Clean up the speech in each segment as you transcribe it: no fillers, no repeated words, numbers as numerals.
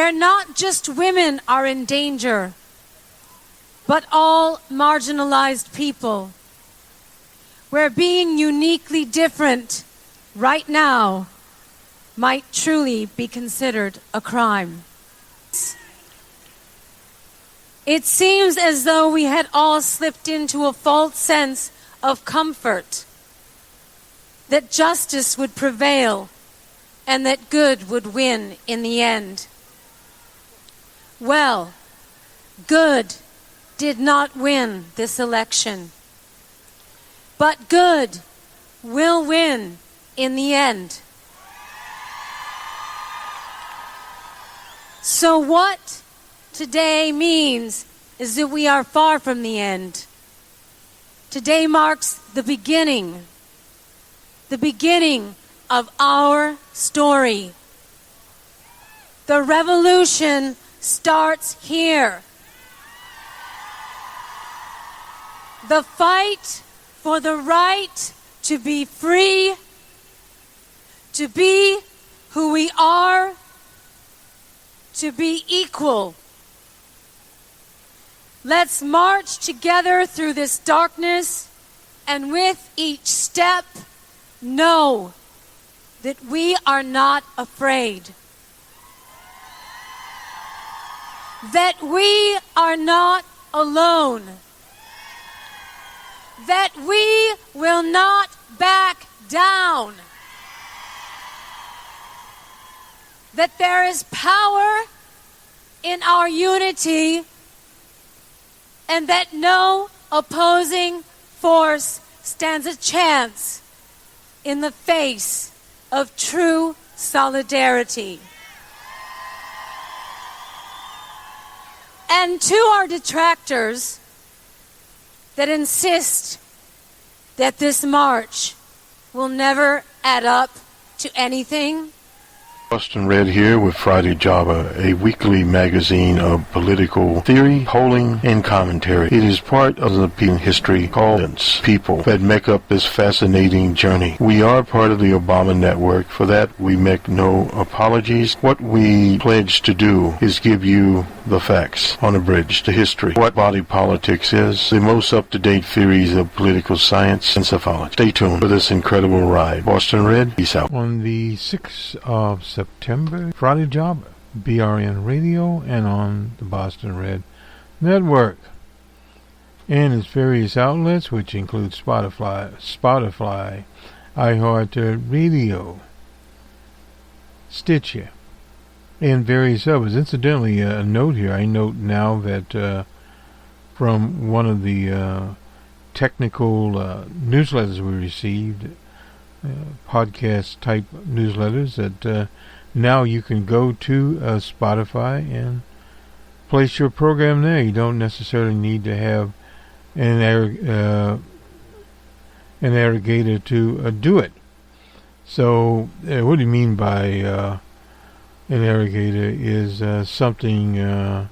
where not just women are in danger, but all marginalized people, where being uniquely different right now might truly be considered a crime. It seems as though we had all slipped into a false sense of comfort, that justice would prevail and that good would win in the end. Well, good did not win this election, but good will win in the end. So what today means is that we are far from the end. Today marks the beginning of our story. The revolution starts here. The fight for the right to be free, to be who we are, to be equal. Let's march together through this darkness, and with each step, know that we are not afraid. That we are not alone. That we will not back down. That there is power in our unity, and that no opposing force stands a chance in the face of true solidarity. And to our detractors that insist that this march will never add up to anything, Boston Red here with Friday Java, a weekly magazine of political theory, polling, and commentary. It is part of the history called people that make up this fascinating journey. We are part of the Obama network. For that, we make no apologies. What we pledge to do is give you the facts on a bridge to history. What body politics is, the most up-to-date theories of political science and psephology. Stay tuned for this incredible ride. Boston Red, peace out. On the 6th of September, Friday Java, BRN Radio, and on the Boston Red Network, and its various outlets, which include Spotify, iHeartRadio, Stitcher, and various others. Incidentally, a note here. I note now that from one of the technical newsletters we received, podcast type newsletters, that now you can go to Spotify and place your program there. You don't necessarily need to have an aggregator to do it. So what do you mean by an aggregator? Is something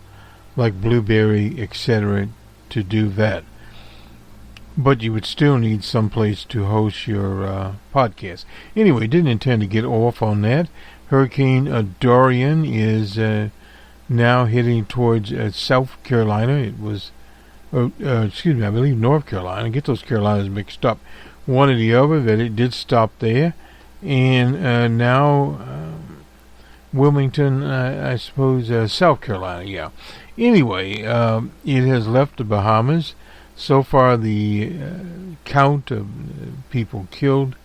like Blueberry, etc., to do that. But you would still need some place to host your podcast. Anyway, didn't intend to get off on that. Hurricane Dorian is now heading towards South Carolina. It was, I believe North Carolina. Get those Carolinas mixed up. One or the other, that it did stop there. And now Wilmington, I suppose, South Carolina, yeah. Anyway, it has left the Bahamas. So far, the count of people killed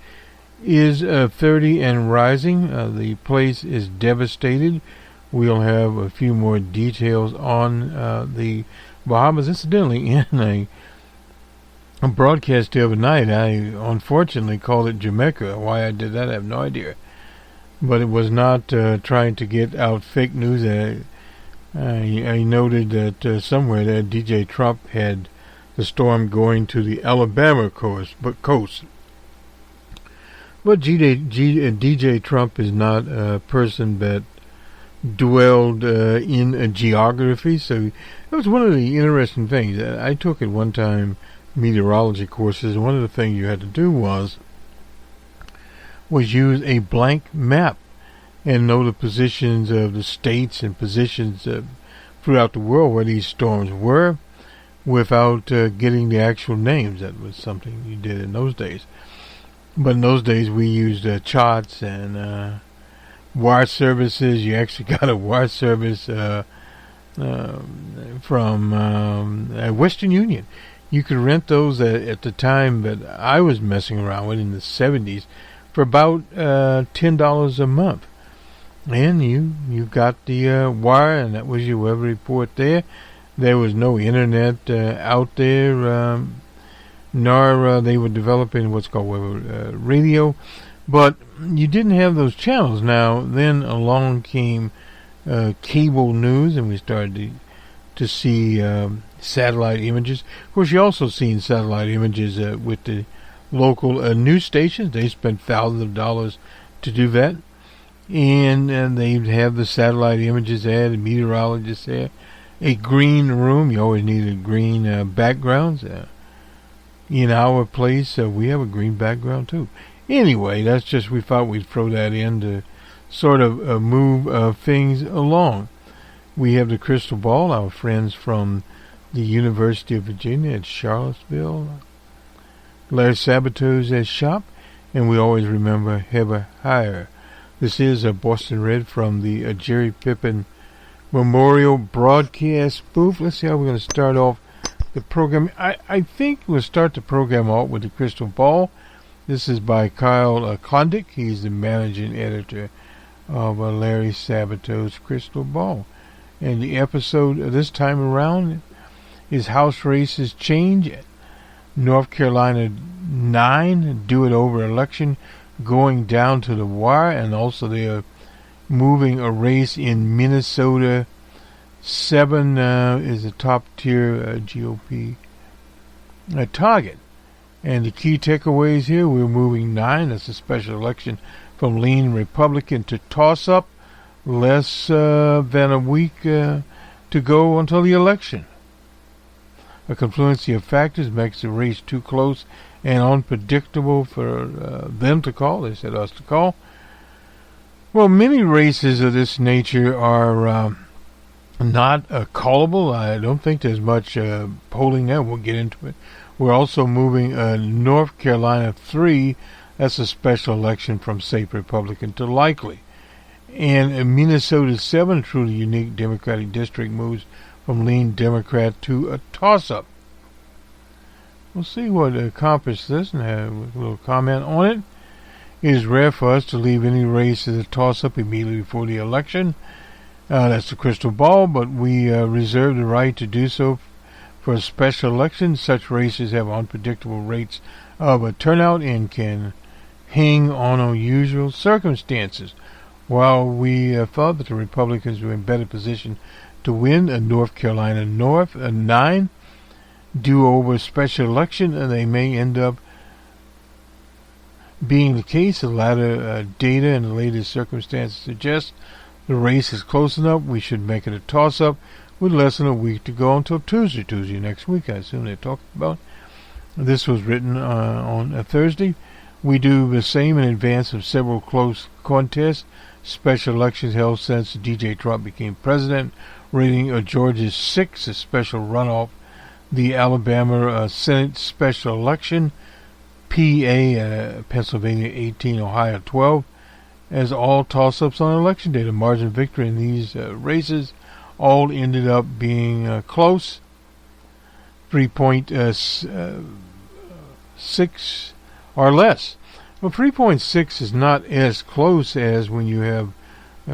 is 30 and rising. The place is devastated. We'll have a few more details on the Bahamas. Incidentally, in a broadcast the other night, I unfortunately called it Jamaica. Why I did that, I have no idea. But it was not trying to get out fake news. I noted that somewhere that DJ Trump had the storm going to the Alabama coast. But DJ Trump is not a person that dwelled in geography, so that was one of the interesting things. I took at one time meteorology courses, and one of the things you had to do was use a blank map. and know the positions of the states and positions throughout the world where these storms were without getting the actual names. That was something you did in those days. But in those days we used charts and wire services. You actually got a wire service from Western Union. You could rent those at the time that I was messing around with in the 70s for about $10 a month. And you got the wire, and that was your weather report there. There was no internet out there, nor they were developing what's called weather radio. But you didn't have those channels. Now, then along came cable news, and we started to see satellite images. Of course, you also seen satellite images with the local news stations. They spent thousands of dollars to do that. And they'd have the satellite images there, the meteorologists there. A green room, you always needed green backgrounds. In our place, we have a green background too. Anyway, that's just, we thought we'd throw that in to sort of move things along. We have the crystal ball, our friends from the University of Virginia at Charlottesville. Larry Sabato's shop, and we always remember Heber Hire. This is a Boston Red from the Jerry Pippin Memorial Broadcast booth. Let's see how we're going to start off the program. I think we'll start the program off with the crystal ball. This is by Kyle Klondike. He's the managing editor of Larry Sabato's Crystal Ball. And the episode this time around is House Races Change. North Carolina 9, do it over election, going down to the wire, and also they are moving a race in Minnesota. 7 is a top tier GOP target. And the key takeaways here, we're moving 9, that's a special election, from lean Republican to toss-up. Less than a week to go until the election. A confluence of factors makes the race too close and unpredictable for them to call. They said us to call. Well, many races of this nature are not callable. I don't think there's much polling there. We'll get into it. We're also moving North Carolina 3. That's a special election from safe Republican to likely. And Minnesota 7, truly unique Democratic district, moves from lean Democrat to a toss-up. We'll see what accomplished this and have a little comment on it. It is rare for us to leave any race as a toss-up immediately before the election. That's the crystal ball, but we reserve the right to do so for a special election. Such races have unpredictable rates of a turnout and can hang on unusual circumstances. While we thought that the Republicans were in better position to win a North Carolina North 9 do-over special election, and they may end up being the case. The latter data and the latest circumstances suggest the race is close enough. We should make it a toss-up with less than a week to go until Tuesday next week. I assume they're talking about. This was written on a Thursday. We do the same in advance of several close contests. Special elections held since D.J. Trump became president. Rating of Georgia's 6, a special runoff. The Alabama Senate special election. PA, Pennsylvania 18, Ohio 12. As all toss-ups on election day, the margin of victory in these races all ended up being close. 3.6 or less. Well, 3.6 is not as close as when you have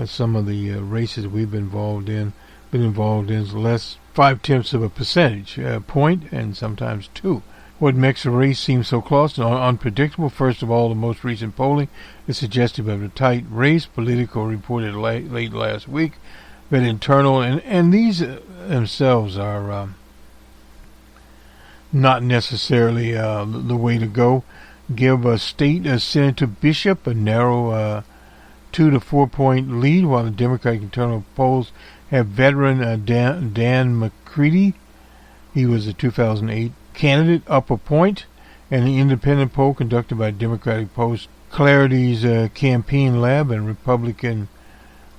some of the races we've been involved in less 0.5 of a percentage point, and sometimes 2. What makes a race seem so close and unpredictable? First of all, the most recent polling is suggestive of a tight race. Politico reported late last week that internal, and these themselves are not necessarily the way to go. Give State Senator Bishop a narrow 2 to 4 point lead, while the Democratic internal polls have veteran Dan McCready. He was a 2008 candidate, up a point, and the independent poll conducted by Democratic Post Clarity's campaign lab and Republican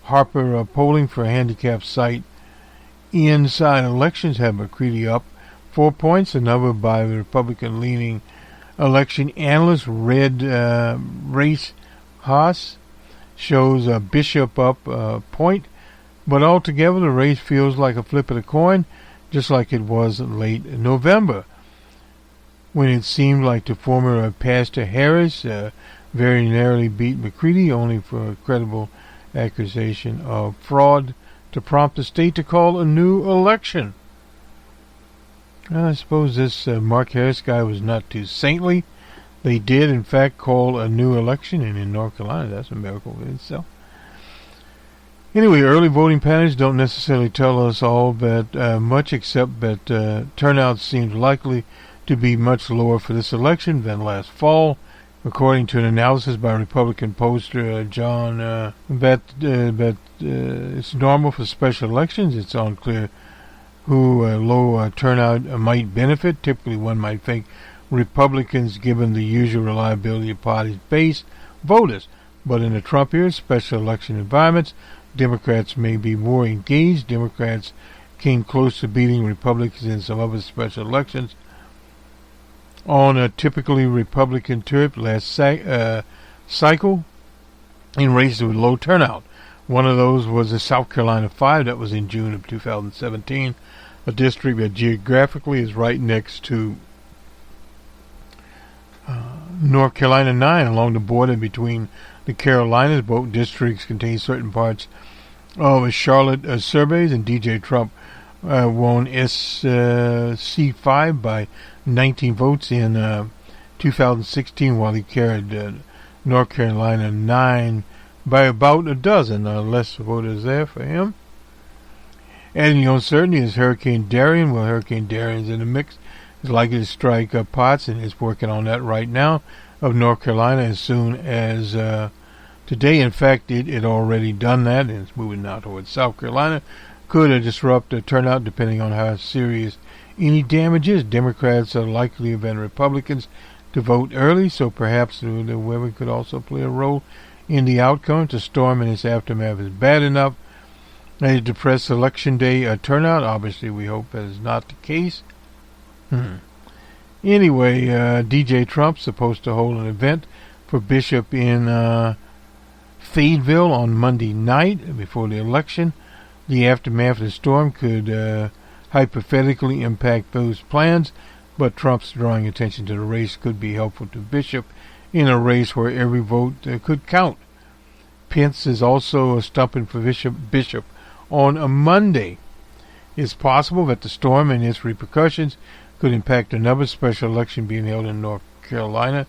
Harper polling for a handicap site. Inside elections had McCready up 4 points. Another by the Republican-leaning election analyst Red Race Haas shows Bishop up a point. But altogether, the race feels like a flip of the coin, just like it was late November, when it seemed like the former Pastor Harris very narrowly beat McCready, only for a credible accusation of fraud to prompt the state to call a new election. I suppose this Mark Harris guy was not too saintly. They did, in fact, call a new election, and in North Carolina, that's a miracle in itself. Anyway, early voting patterns don't necessarily tell us all that much, except that turnout seems likely to be much lower for this election than last fall, according to an analysis by Republican pollster John. That it's normal for special elections. It's unclear who low turnout might benefit. Typically, one might think Republicans, given the usual reliability of party's base voters. But in the Trump era, special election environments, Democrats may be more engaged. Democrats came close to beating Republicans in some other special elections. On a typically Republican turf last cycle in races with low turnout. One of those was the South Carolina 5. That was in June of 2017, a district that geographically is right next to North Carolina 9, along the border between the Carolinas. Both districts contain certain parts of Charlotte surveys, and DJ Trump won SC5 by 19 votes in 2016, while he carried North Carolina 9 by about a dozen. Less voters there for him. Adding the uncertainty is Hurricane Darian. Well, Hurricane Darian's in the mix. It's likely to strike parts, and is working on that right now, of North Carolina as soon as today. In fact, it had already done that, and it's moving now towards South Carolina. Could disrupt the turnout depending on how serious any damage is. Democrats are likelier than Republicans to vote early, so perhaps the weather could also play a role in the outcome. The storm and its aftermath is bad enough to depress Election Day turnout. Obviously, we hope that is not the case. Anyway, DJ Trump's supposed to hold an event for Bishop in Fayetteville on Monday night before the election. The aftermath of the storm could hypothetically impact those plans, but Trump's drawing attention to the race could be helpful to Bishop in a race where every vote could count. Pence is also stumping for Bishop on a Monday. It's possible that the storm and its repercussions could impact another special election being held in North Carolina.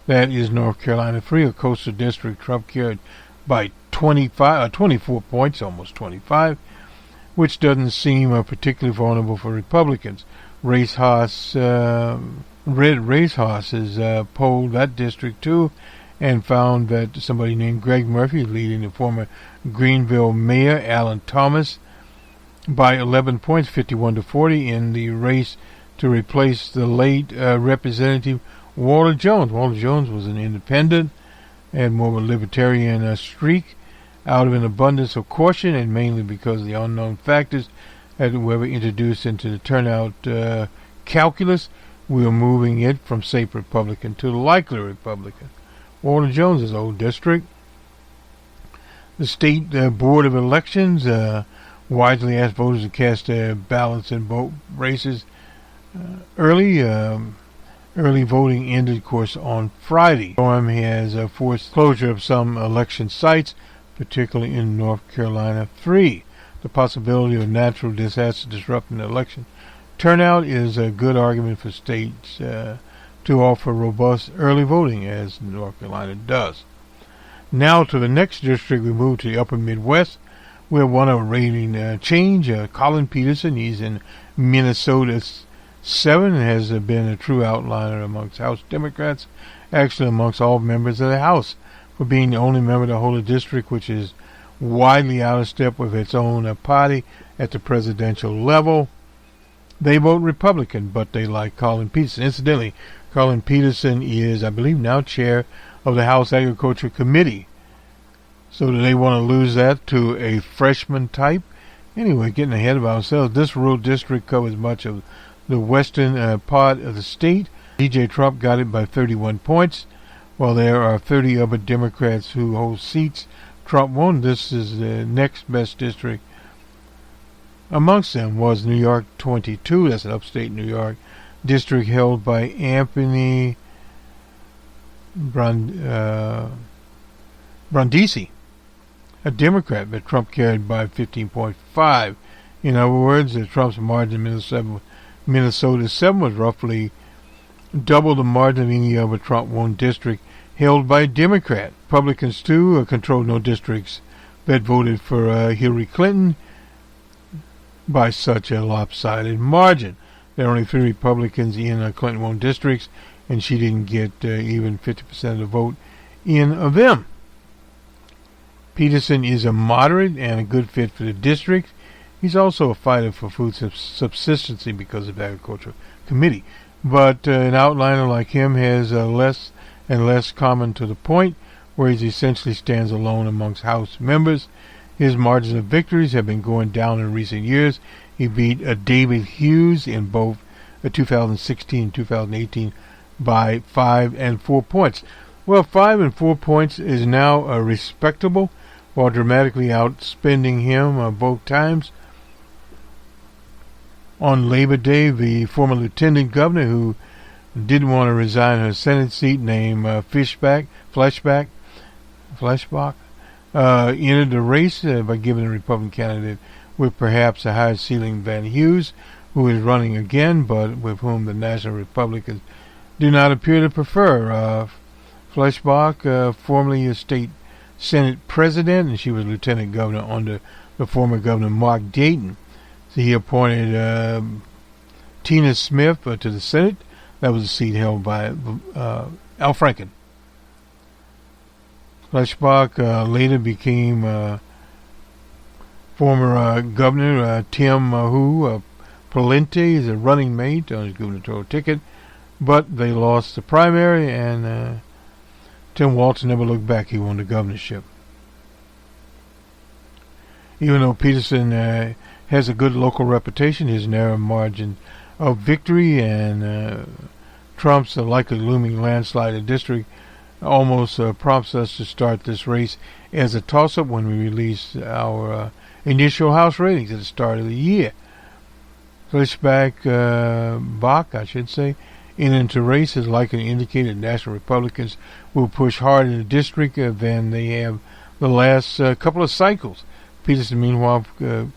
That is North Carolina 3, a coastal district Trump carried by 24 points, almost 25, which doesn't seem particularly vulnerable for Republicans. Red Race Haas has polled that district too, and found that somebody named Greg Murphy is leading the former Greenville Mayor Alan Thomas by 11 points, 51-40, in the race to replace the late Representative Walter Jones. Walter Jones was an independent and more of a libertarian streak. Out of an abundance of caution, and mainly because of the unknown factors that were introduced into the turnout calculus, we are moving it from safe Republican to likely Republican. Walter Jones is old district. The State Board of Elections widely asked voters to cast their ballots in both races early. Early voting ended, of course, on Friday. The storm has forced closure of some election sites, particularly in North Carolina 3. The possibility of natural disaster disrupting the election turnout is a good argument for states to offer robust early voting, as North Carolina does. Now to the next district, we move to the upper Midwest, where one of rating change. Colin Peterson, he's in Minnesota 7, and has been a true outliner amongst House Democrats, actually amongst all members of the House, for being the only member to hold a district which is widely out of step with its own party at the presidential level. They vote Republican, but they like Colin Peterson. Incidentally, Colin Peterson is, I believe, now chair of the House Agriculture Committee. So do they want to lose that to a freshman type? Anyway, getting ahead of ourselves, this rural district covers much of the western part of the state. D.J. Trump got it by 31 points, while there are 30 other Democrats who hold seats. Trump won. This is the next best district. Amongst them was New York 22, that's an upstate New York district held by Anthony Brandisi, a Democrat, but Trump carried by 15.5. In other words, Trump's margin in Minnesota 7 was roughly double the margin of any other Trump won district held by a Democrat. Republicans, too, controlled no districts that voted for Hillary Clinton by such a lopsided margin. There are only 3 Republicans in Clinton won districts, and she didn't get even 50% of the vote in them. Peterson is a moderate and a good fit for the district. He's also a fighter for food subsistency because of the Agricultural Committee. But an outliner like him has less and less common to the point where he essentially stands alone amongst House members. His margins of victories have been going down in recent years. He beat David Hughes in both 2016 and 2018 by 5 and 4 points. Well, 5 and 4 points is now respectable, while dramatically outspending him both times. On Labor Day, the former lieutenant governor who didn't want to resign her Senate seat, named Fleshbach, entered the race by giving the Republican candidate with perhaps a higher ceiling than Hughes, who is running again, but with whom the National Republicans do not appear to prefer. Fleshbach, formerly a state Senate president, and she was lieutenant governor under the former governor Mark Dayton. So he appointed Tina Smith to the Senate. That was a seat held by Al Franken. Fleshbach later became former governor Tim Pawlenty is a running mate on his gubernatorial ticket, but they lost the primary, and Tim Walz never looked back. He won the governorship. Even though Peterson has a good local reputation, his narrow margin of victory and Trump's likely looming landslide in the district almost prompts us to start this race as a toss-up when we release our initial House ratings at the start of the year. Fleshbach, into race is likely to indicate that National Republicans will push hard in the district than they have the last couple of cycles. Peterson, meanwhile,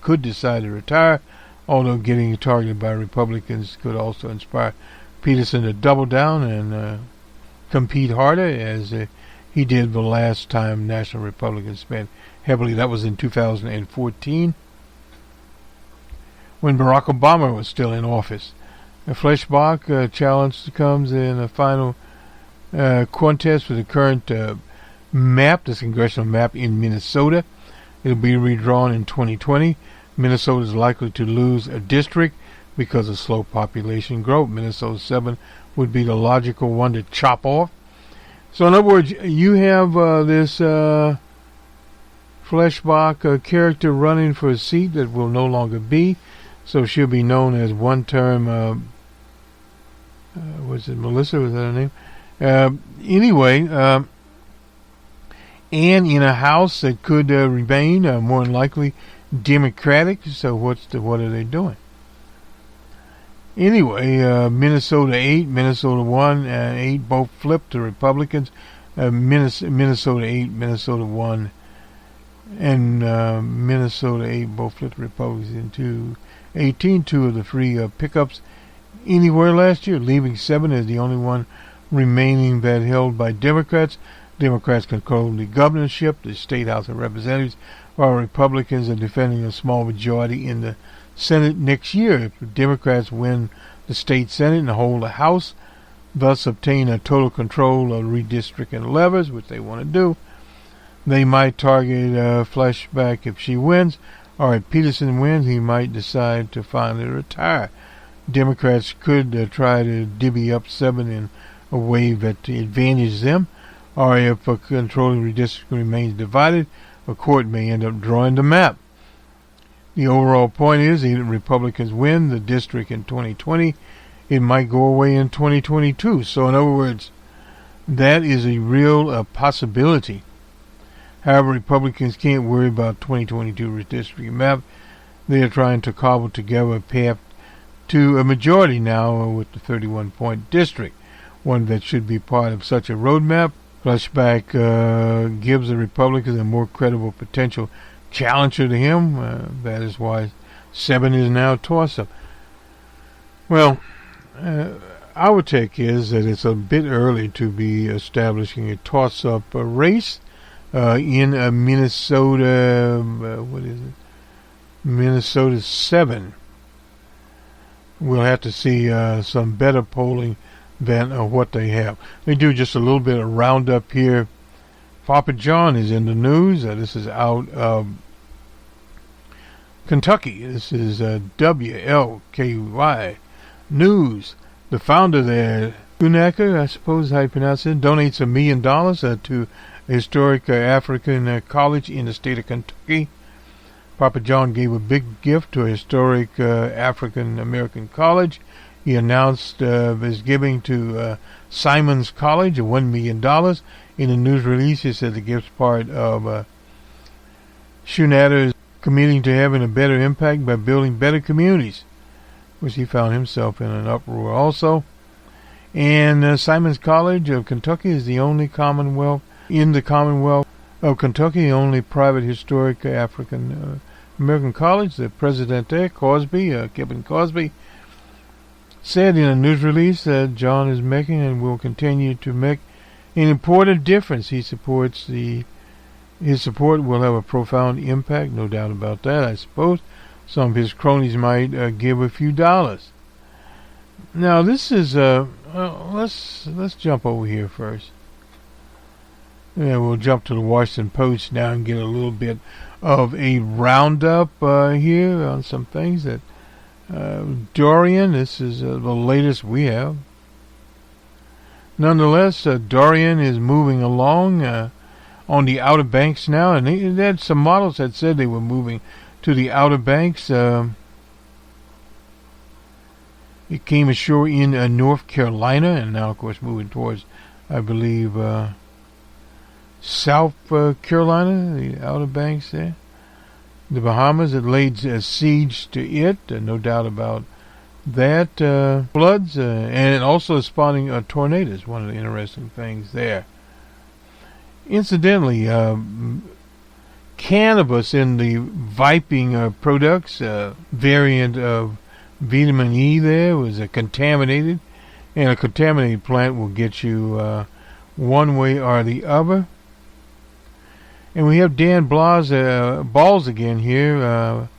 could decide to retire, although getting targeted by Republicans could also inspire Peterson to double down and compete harder, as he did the last time National Republicans spent heavily. That was in 2014, when Barack Obama was still in office. The Fleshbach challenge comes in a final contest for the current map, this congressional map in Minnesota. It'll be redrawn in 2020. Minnesota is likely to lose a district because of slow population growth. Minnesota 7 would be the logical one to chop off. So in other words, you have this Fleshbach character running for a seat that will no longer be. So she'll be known as one-term, was it Melissa? Was that her name? Anyway, and in a House that could remain more than likely Democratic. So what are they doing? Anyway, Minnesota 8, Minnesota 1, and 8 both flipped to Republicans. Minnesota 8, Minnesota 1, and Minnesota 8 both flipped to Republicans in 2018. 2 of the 3 pickups anywhere last year, leaving 7 as the only one remaining that held by Democrats. Democrats control the governorship, the State House of Representatives, while Republicans are defending a small majority in the Senate next year. If Democrats win the state Senate and hold the House, thus obtain a total control of redistricting levers, which they want to do, they might target Fleshbach if she wins, or if Peterson wins, he might decide to finally retire. Democrats could try to divvy up 7 in a way that advantages them, or if controlling redistricting remains divided, a court may end up drawing the map. The overall point is, even if Republicans win the district in 2020, it might go away in 2022. So in other words, that is a real possibility. However, Republicans can't worry about 2022 redistricting map. They are trying to cobble together a path to a majority now with the 31-point district, one that should be part of such a roadmap. Fleshback gives the Republicans a more credible potential challenger to him. That is why 7 is now a toss-up. Well, our take is that it's a bit early to be establishing a toss-up race in Minnesota. What is it? Minnesota 7. We'll have to see some better polling than what they have. They do just a little bit of roundup here. Papa John is in the news. This is out of Kentucky. This is WLKY News. The founder there, Kunacker, I suppose how you pronounce it, donates $1 million to a historic African college in the state of Kentucky. Papa John gave a big gift to a historic African American college. He announced his giving to Simon's College of $1 million. In a news release, he said the gift's part of Schunatter's committing to having a better impact by building better communities, which he found himself in an uproar also. And Simon's College of Kentucky is the only Commonwealth of Kentucky, the only private historic African American college. The president there, Kevin Cosby, said in a news release that John is making and will continue to make an important difference. His support will have a profound impact, no doubt about that, I suppose. Some of his cronies might give a few dollars. Now this is let's jump over here first. Yeah, we'll jump to the Washington Post now and get a little bit of a roundup here on some things that Dorian. This is the latest we have. Nonetheless, Dorian is moving along on the Outer Banks now, and they had some models that said they were moving to the Outer Banks. It came ashore in North Carolina, and now, of course, moving towards, I believe, South Carolina, the Outer Banks there. The Bahamas, it laid siege to it, no doubt about that. Floods, and also spawning tornadoes, one of the interesting things there. Incidentally, cannabis in the vaping products, variant of vitamin E there was contaminated, and a contaminated plant will get you one way or the other. And we have Dan Balls again here.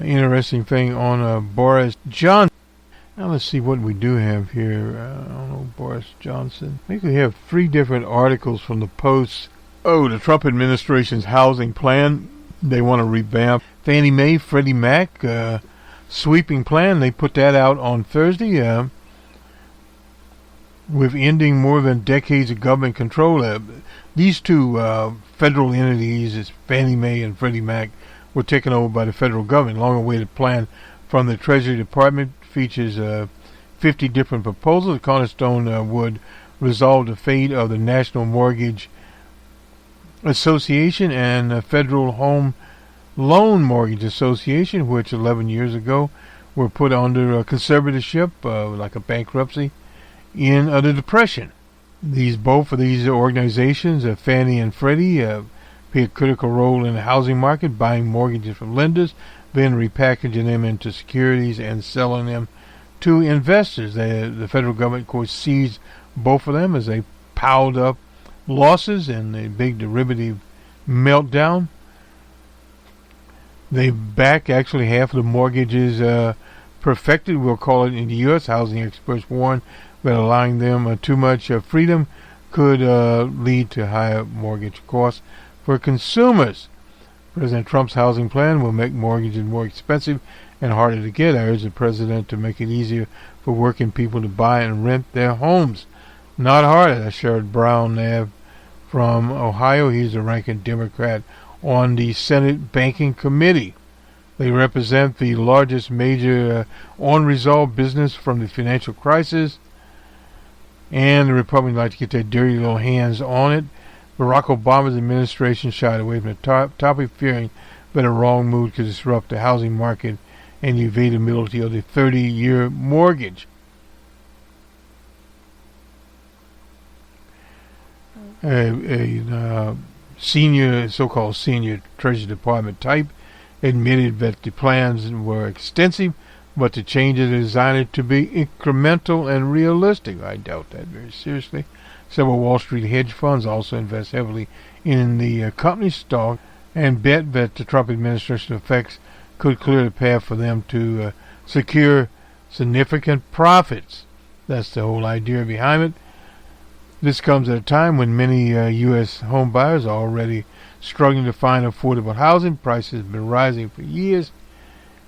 Interesting thing on Boris Johnson. Now let's see what we do have here. I don't know, Boris Johnson. I think we have 3 different articles from the Post. Oh, the Trump administration's housing plan. They want to revamp Fannie Mae, Freddie Mac, sweeping plan. They put that out on Thursday. With ending more than decades of government control. These 2 federal entities, Fannie Mae and Freddie Mac, were taken over by the federal government. Long-awaited plan from the Treasury Department features 50 different proposals. The cornerstone would resolve the fate of the National Mortgage Association and the Federal Home Loan Mortgage Association, which 11 years ago were put under conservatorship, like a bankruptcy, in the Depression. Both of these organizations, Fannie and Freddie, play a critical role in the housing market, buying mortgages from lenders, then repackaging them into securities and selling them to investors. The federal government, of course, seized both of them as they piled up losses in the big derivative meltdown. They back actually half of the mortgages perfected, we'll call it, in the U.S. Housing experts warn that allowing them too much freedom could lead to higher mortgage costs for consumers. President Trump's housing plan will make mortgages more expensive and harder to get. I urge the president to make it easier for working people to buy and rent their homes, not harder. That's Sherrod Brown from Ohio. He's the ranking Democrat on the Senate Banking Committee. They represent the largest major unresolved business from the financial crisis, and the Republicans like to get their dirty little hands on it. Barack Obama's administration shied away from the topic, fearing that a wrong move could disrupt the housing market and the availability of the 30-year mortgage. A so-called senior Treasury Department type admitted that the plans were extensive, but the changes are designed to be incremental and realistic. I doubt that very seriously. Several Wall Street hedge funds also invest heavily in the company stock and bet that the Trump administration effects could clear the path for them to secure significant profits. That's the whole idea behind it. This comes at a time when many U.S. home buyers are already struggling to find affordable housing. Prices have been rising for years,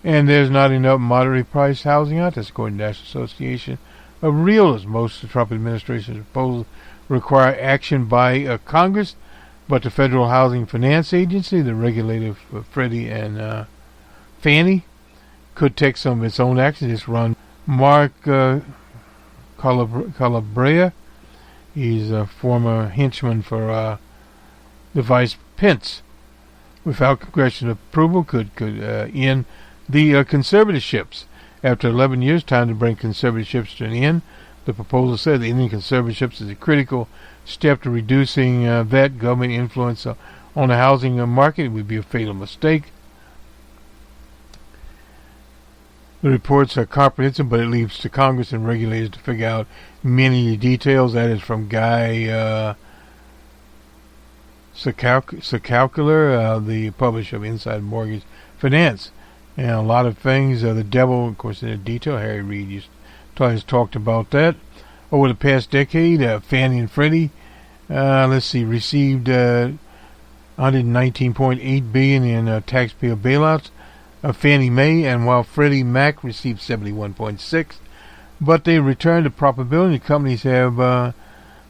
and there's not enough moderately priced housing out there, according to the National Association of Realtors. Most of the Trump administration's proposals require action by Congress, but the Federal Housing Finance Agency, the regulator for Freddie and Fannie, could take some of its own action. Just run Mark Calabria. He's a former henchman for the Vice Pence. Without congressional approval, could end the conservatorships. After 11 years, time to bring conservatorships to an end. The proposal said that ending conservatorships is a critical step to reducing that government influence on the housing market. It would be a fatal mistake. The reports are comprehensive, but it leaves to Congress and regulators to figure out many details. That is from Guy Secalcular, the publisher of Inside Mortgage Finance. And a lot of things, the devil, of course, in the detail. Harry Reid has talked about that. Over the past decade, Fannie and Freddie, received $119.8 billion in taxpayer bailouts. Fannie Mae, and while Freddie Mac received 71.6, but they returned to profitability. The companies have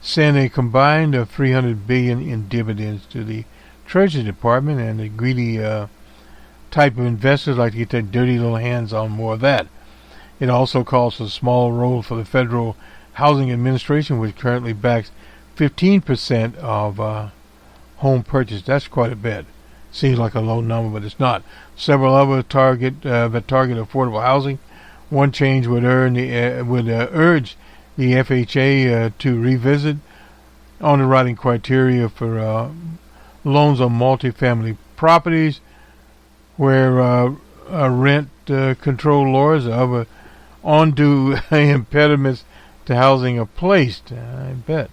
sent a combined $300 billion in dividends to the Treasury Department, and the greedy type of investors like to get their dirty little hands on more of that. It also calls for a smaller role for the Federal Housing Administration, which currently backs 15% of home purchase. That's quite a bit. Seems like a low number, but it's not. Several other target affordable housing. One change would urge the FHA to revisit underwriting criteria for loans on multifamily properties, where rent control laws or other undue impediments to housing are placed. I bet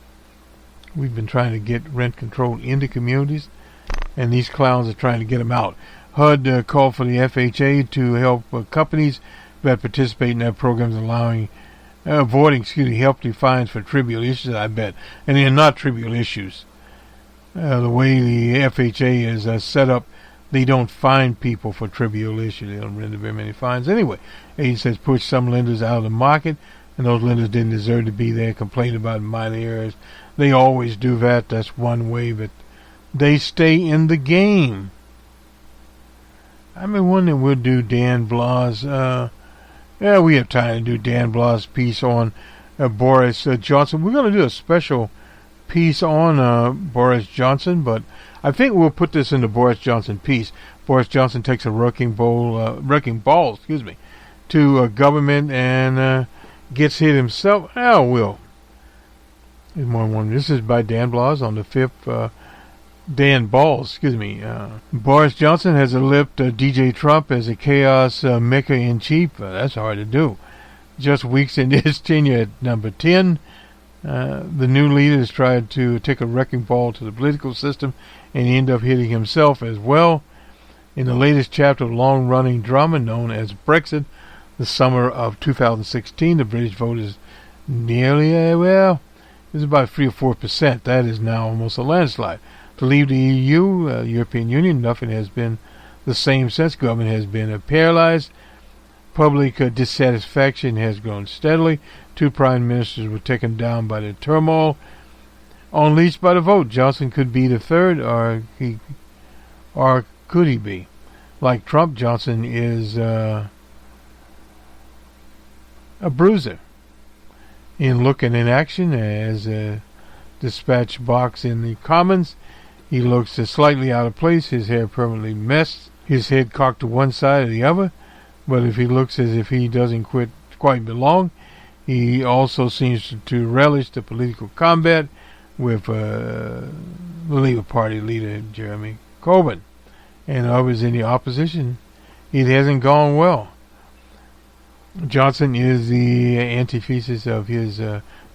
we've been trying to get rent control into communities, and these clowns are trying to get them out. HUD called for the FHA to help companies that participate in their programs avoiding hefty fines for trivial issues, I bet. And they're not trivial issues. The way the FHA is set up, they don't fine people for trivial issues. They don't render very many fines. Anyway, agency has pushed some lenders out of the market, and those lenders didn't deserve to be there, complain about minor errors. They always do that. That's one way that they stay in the game. I've been wondering, we'll do Dan Blah's, we have time to do Dan Blah's piece on Boris Johnson. We're going to do a special piece on Boris Johnson, but I think we'll put this in the Boris Johnson piece. Boris Johnson takes a wrecking ball, to government and gets hit himself. This is by Dan Blah's on the 5th. Dan Balls, Boris Johnson has eclipsed DJ Trump as a chaos maker-in-chief. That's hard to do. Just weeks into his tenure at number 10, the new leader has tried to take a wrecking ball to the political system and end up hitting himself as well. In the latest chapter of long-running drama known as Brexit, the summer of 2016, the British vote is nearly, it's about 3 or 4%. That is now almost a landslide. To leave the EU, European Union, nothing has been the same since. Government has been paralyzed. Public dissatisfaction has grown steadily. 2 prime ministers were taken down by the turmoil unleashed by the vote. Johnson could be the third, or or could he be? Like Trump, Johnson is a bruiser. In look and in action, as a dispatch box in the Commons, he looks slightly out of place, his hair permanently messed, his head cocked to one side or the other, but if he looks as if he doesn't quite belong, he also seems to relish the political combat with the Labour Party leader, Jeremy Corbyn, and others in the opposition. It hasn't gone well. Johnson is the antithesis of his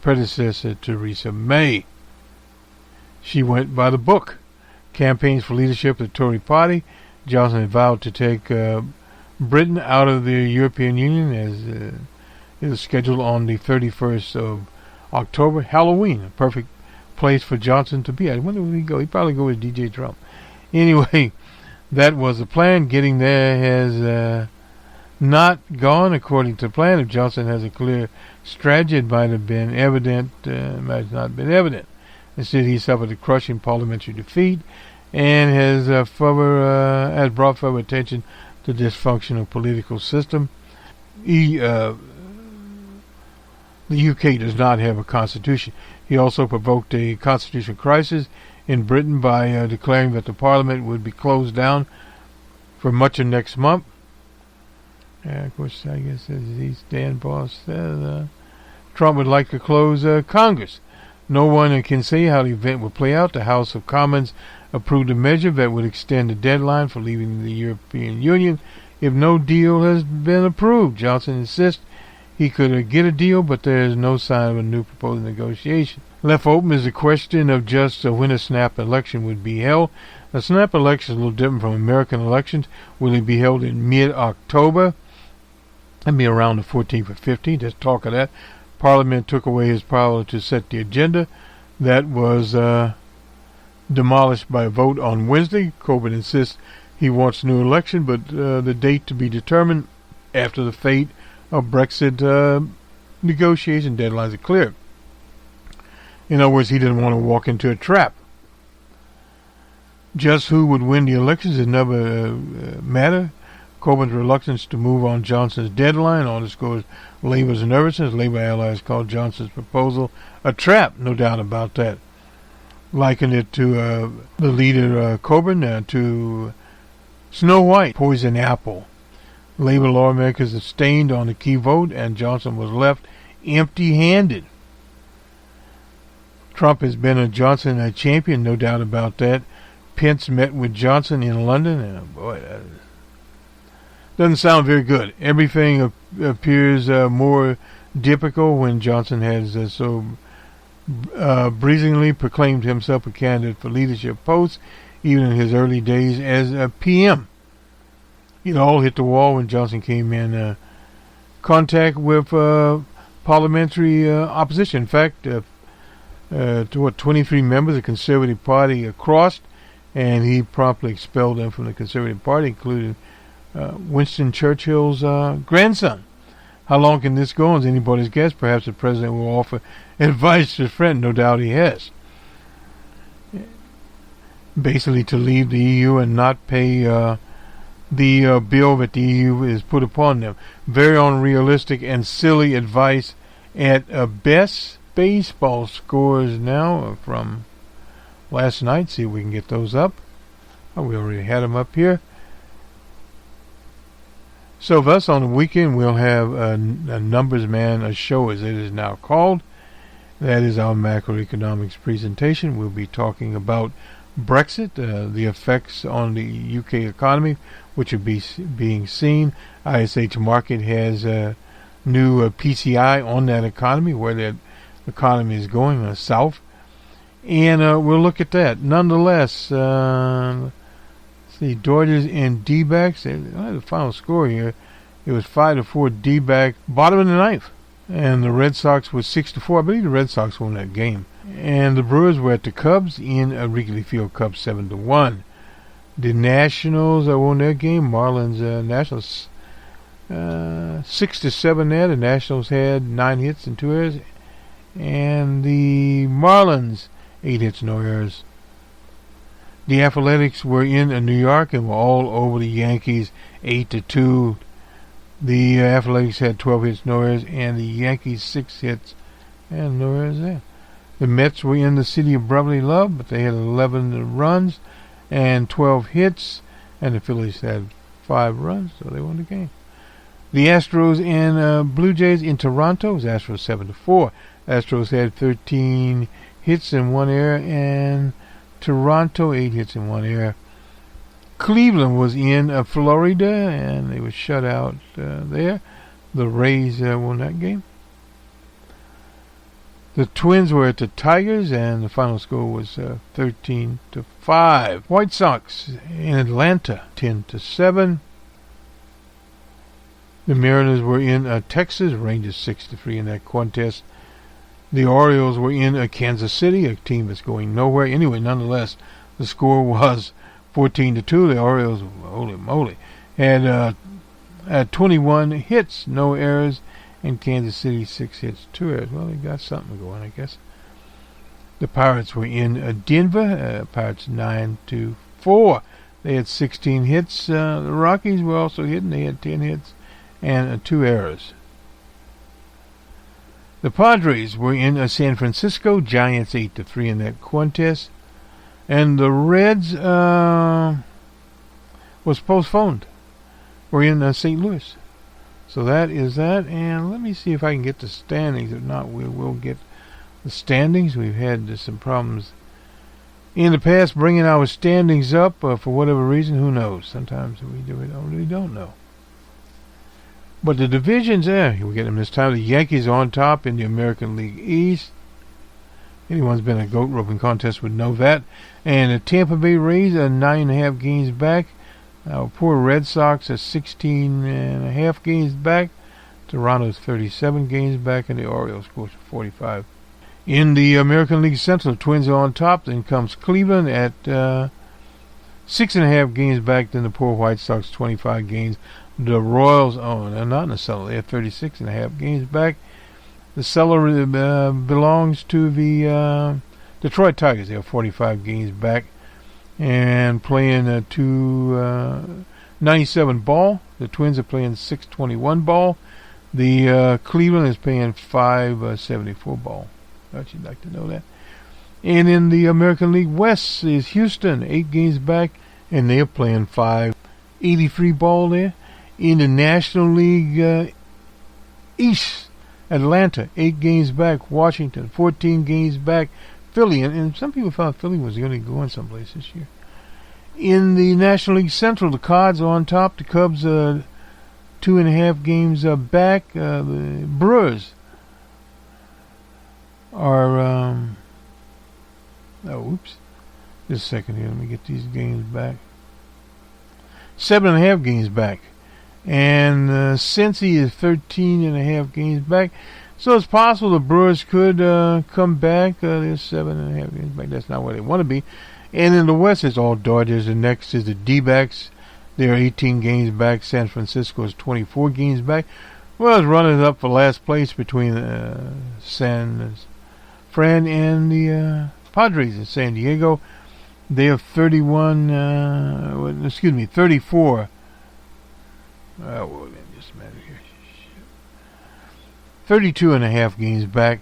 predecessor, Theresa May. She went by the book. Campaigns for leadership of the Tory party. Johnson vowed to take Britain out of the European Union as it was scheduled on the 31st of October, Halloween. A perfect place for Johnson to be. I wonder where he'd go. He'd probably go with DJ Trump. Anyway, that was the plan. Getting there has not gone according to plan. If Johnson has a clear strategy, it might have been evident, might not have been evident. Instead, he suffered a crushing parliamentary defeat and has brought further attention to the dysfunctional political system. The UK does not have a constitution. He also provoked a constitutional crisis in Britain by declaring that the parliament would be closed down for much of next month. Of course, I guess as East Dan Boss said, Trump would like to close Congress. No one can say how the event will play out. The House of Commons approved a measure that would extend the deadline for leaving the European Union if no deal has been approved. Johnson insists he could get a deal, but there is no sign of a new proposed negotiation. Left open is the question of just when a snap election would be held. A snap election is a little different from American elections. Will it be held in mid-October? That'd be around the 14th or 15th. There's talk of that. Parliament took away his power to set the agenda. That was demolished by a vote on Wednesday. Corbyn insists he wants a new election, but the date to be determined after the fate of Brexit negotiation deadlines are clear. In other words, he didn't want to walk into a trap. Just who would win the elections is another matter. Corbyn's reluctance to move on Johnson's deadline underscores Labour's nervousness. Labour allies called Johnson's proposal a trap, no doubt about that. Likened it to the leader Corbyn to Snow White, poison apple. Labour lawmakers abstained on the key vote, and Johnson was left empty-handed. Trump has been a Johnson champion, no doubt about that. Pence met with Johnson in London, and boy, that doesn't sound very good. Everything appears more difficult when Johnson has so breezingly proclaimed himself a candidate for leadership posts, even in his early days as a PM. It all hit the wall when Johnson came in contact with parliamentary opposition. In fact, 23 members of the Conservative Party crossed, and he promptly expelled them from the Conservative Party, including Winston Churchill's grandson. How long can this go on is anybody's guess. Perhaps the president will offer advice to his friend. No doubt he has. Basically to leave the EU and not pay the bill that the EU is put upon them. Very unrealistic and silly advice at best. Baseball scores now from last night. See if we can get those up. Oh, we already had them up here. So thus on the weekend we'll have a numbers man, a show as it is now called. That is our macroeconomics presentation. We'll be talking about Brexit, the effects on the UK economy, which are being seen. ISH market has a new PCI on that economy, where that economy is going south. And we'll look at that. Nonetheless, the Dodgers and D-backs, the final score here, it was 5-4 D-back, bottom of the ninth. And the Red Sox was 6-4. I believe the Red Sox won that game. And the Brewers were at the Cubs in Wrigley Field, Cubs 7-1. The Nationals won their game. Marlins, Nationals 6-7 there. The Nationals had 9 hits and 2 errors. And the Marlins 8 hits, no errors. The Athletics were in New York and were all over the Yankees, 8-2. The Athletics had 12 hits, no errors, and the Yankees 6 hits and no errors there. The Mets were in the city of brotherly love, but they had 11 runs and 12 hits, and the Phillies had 5 runs, so they won the game. The Astros and Blue Jays in Toronto. It was Astros 7-4. Astros had 13 hits and 1 error, and Toronto 8 hits and 1 error. Cleveland was in Florida, and they were shut out there. The Rays won that game. The Twins were at the Tigers, and the final score was 13-5. White Sox in Atlanta, 10-7. The Mariners were in Texas, Rangers 6-3 in that contest. The Orioles were in Kansas City, a team that's going nowhere. Anyway, nonetheless, the score was 14-2. The Orioles, holy moly, had 21 hits, no errors, and Kansas City 6 hits, 2 errors. Well, they got something going, I guess. The Pirates were in Denver, Pirates 9-4. They had 16 hits. The Rockies were also hitting. They had 10 hits and 2 errors. The Padres were in San Francisco, Giants 8-3 in that contest. And the Reds was postponed. We're in St. Louis. So that is that. And let me see if I can get the standings. If not, we will get the standings. We've had some problems in the past bringing our standings up for whatever reason. Who knows? Sometimes we really don't know. But the divisions, we get them this time. The Yankees are on top in the American League East. Anyone who's been a goat roping contest would know that. And the Tampa Bay Rays are 9.5 games back. Our poor Red Sox are 16.5 games back. Toronto's 37 games back, and the Orioles, of course, 45. In the American League Central, the Twins are on top. Then comes Cleveland at 6.5 games back. Then the poor White Sox, 25 games. The Royals, they're not in the cellar. They have 36.5 games back. The cellar belongs to the Detroit Tigers. They have 45 games back and playing 297 ball. The Twins are playing 621 ball. The Cleveland is playing 574 ball. Thought you'd like to know that. And in the American League West is Houston, 8 games back, and they are playing 583 ball there. In the National League East, Atlanta, 8 games back. Washington, 14 games back. Philly, and some people thought Philly was going to go in someplace this year. In the National League Central, the Cards are on top. The Cubs 2.5 games back. The Brewers are... Just a second here. Let me get these games back. 7.5 games back. And Cincy is 13.5 games back. So it's possible the Brewers could come back. They're 7.5 games back. That's not where they want to be. And in the West, it's all Dodgers. And next is the D-backs. They're 18 games back. San Francisco is 24 games back. Well, it's running up for last place between San Fran and the Padres in San Diego. They have 34. Just a minute here. 32.5 games back.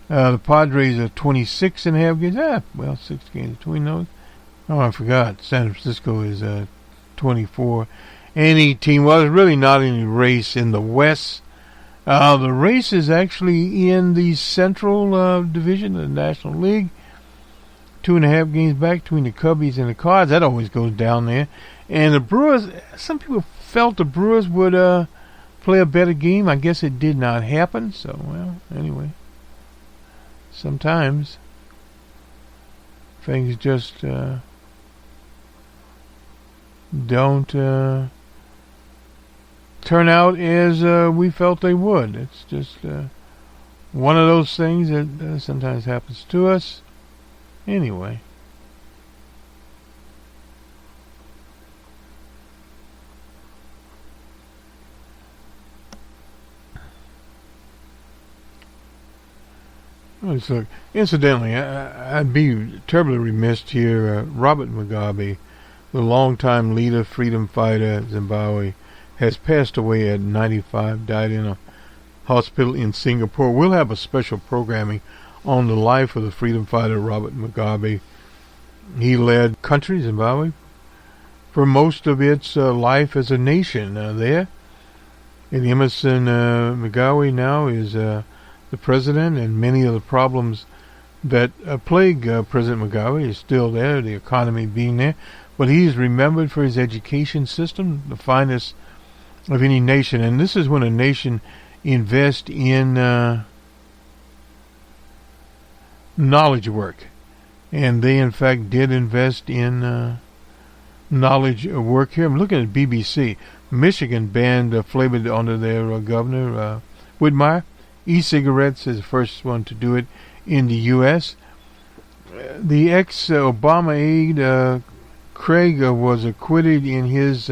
The Padres are 26.5 games. 6 games between those. Oh, I forgot. San Francisco is 24 and 18. Well, there's really not any race in the West. The race is actually in the Central Division of the National League. 2.5 games back between the Cubbies and the Cards. That always goes down there. And the Brewers, some people felt the Brewers would play a better game. I guess it did not happen. So, well, anyway. Sometimes things just don't turn out as we felt they would. It's just one of those things that sometimes happens to us. Anyway. So, incidentally, I'd be terribly remiss here. Robert Mugabe, the longtime leader, freedom fighter, Zimbabwe, has passed away at 95, died in a hospital in Singapore. We'll have a special programming on the life of the freedom fighter, Robert Mugabe. He led country, Zimbabwe, for most of its life as a nation there. And Emerson Mugabe now is the president, and many of the problems that plague President Mugabe is still there, the economy being there. But he is remembered for his education system, the finest of any nation. And this is when a nation invests in knowledge work. And they, in fact, did invest in knowledge work here. I'm looking at BBC. Michigan banned flavored under their governor, Whitmire. E-cigarettes is the first one to do it in the U.S. The ex-Obama aide, Craig, was acquitted in his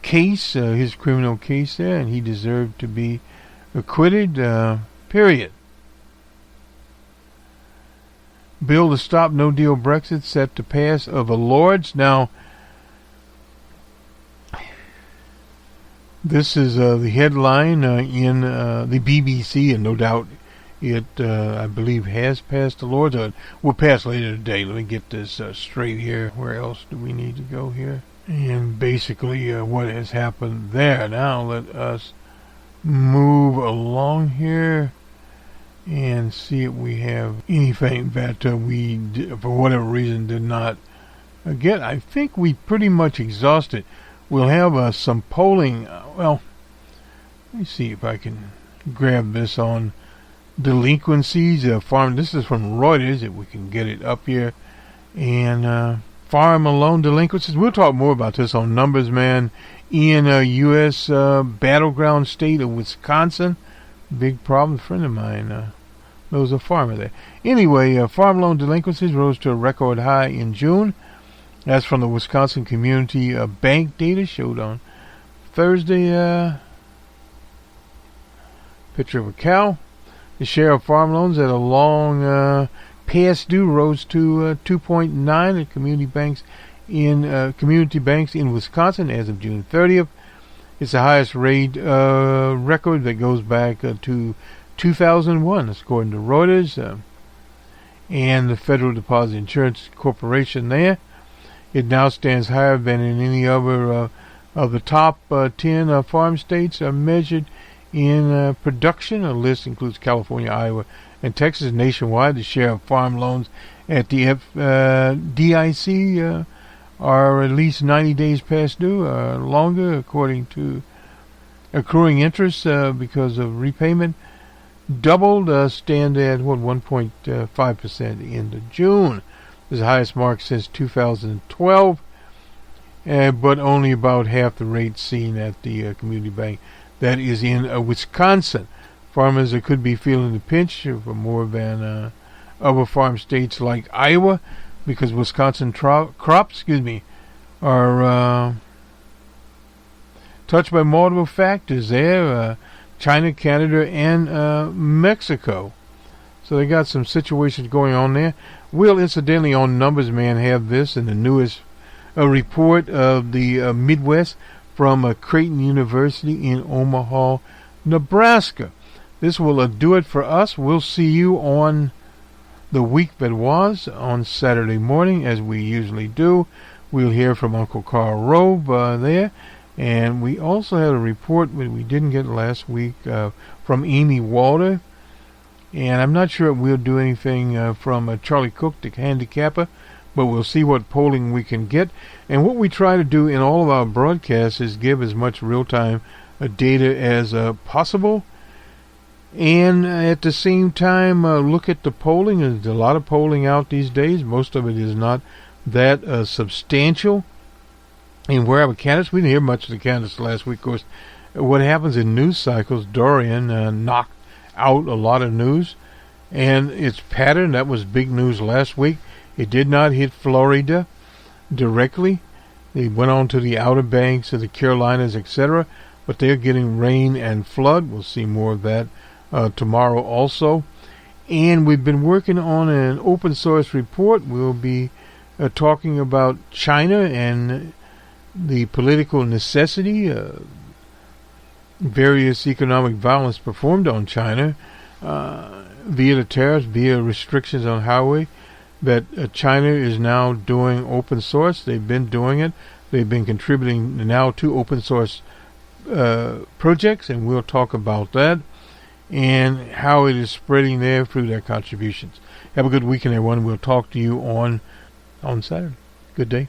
case, his criminal case there, and he deserved to be acquitted, period. Bill to stop no-deal Brexit set to pass of the Lords. Now, this is the headline in the BBC, and no doubt it, I believe, has passed the Lords. Will pass later today. Let me get this straight here. Where else do we need to go here? And basically what has happened there. Now let us move along here and see if we have anything that we, for whatever reason, did not get. I think we pretty much exhausted. We'll have some polling. Well, let me see if I can grab this on delinquencies. This is from Reuters, if we can get it up here. And farm loan delinquencies. We'll talk more about this on Numbers Man in U.S. Battleground state of Wisconsin. Big problem. A friend of mine knows a farmer there. Anyway, farm loan delinquencies rose to a record high in June. That's from the Wisconsin Community Bank data showed on Thursday. Picture of a cow. The share of farm loans at a long past due rose to 2.9 at community banks in Wisconsin as of June 30th. It's the highest rate record that goes back to 2001, according to Reuters and the Federal Deposit Insurance Corporation there. It now stands higher than in any other of the top 10 farm states measured in production. A list includes California, Iowa, and Texas. Nationwide, the share of farm loans at the FDIC are at least 90 days past due, longer, according to accruing interest because of repayment. Doubled, stand at 1.5% in June. This is the highest mark since 2012, but only about half the rate seen at the community bank that is in Wisconsin. Farmers could be feeling the pinch for more than other farm states like Iowa, because Wisconsin crops, are touched by multiple factors there. China, Canada, and Mexico. So they got some situations going on there. We'll incidentally on Numbers Man have this in the newest report of the Midwest from Creighton University in Omaha, Nebraska. This will do it for us. We'll see you on the week that was on Saturday morning, as we usually do. We'll hear from Uncle Carl Robe there. And we also had a report that we didn't get last week from Amy Walter. And I'm not sure if we'll do anything from Charlie Cook, the handicapper, but we'll see what polling we can get. And what we try to do in all of our broadcasts is give as much real-time data as possible. And at the same time, look at the polling. There's a lot of polling out these days. Most of it is not that substantial. And where our candidates, we didn't hear much of the candidates last week. Of course, what happens in news cycles, Dorian knocked out a lot of news. And its pattern, that was big news last week. It did not hit Florida directly. They went on to the Outer Banks of the Carolinas, etc. But they're getting rain and flood. We'll see more of that tomorrow also. And we've been working on an open source report. We'll be talking about China and the political necessity, various economic violence performed on China via the tariffs, via restrictions on highway, that China is now doing open source. They've been doing it. They've been contributing now to open source projects, and we'll talk about that and how it is spreading there through their contributions. Have a good weekend, everyone. We'll talk to you on Saturday. Good day.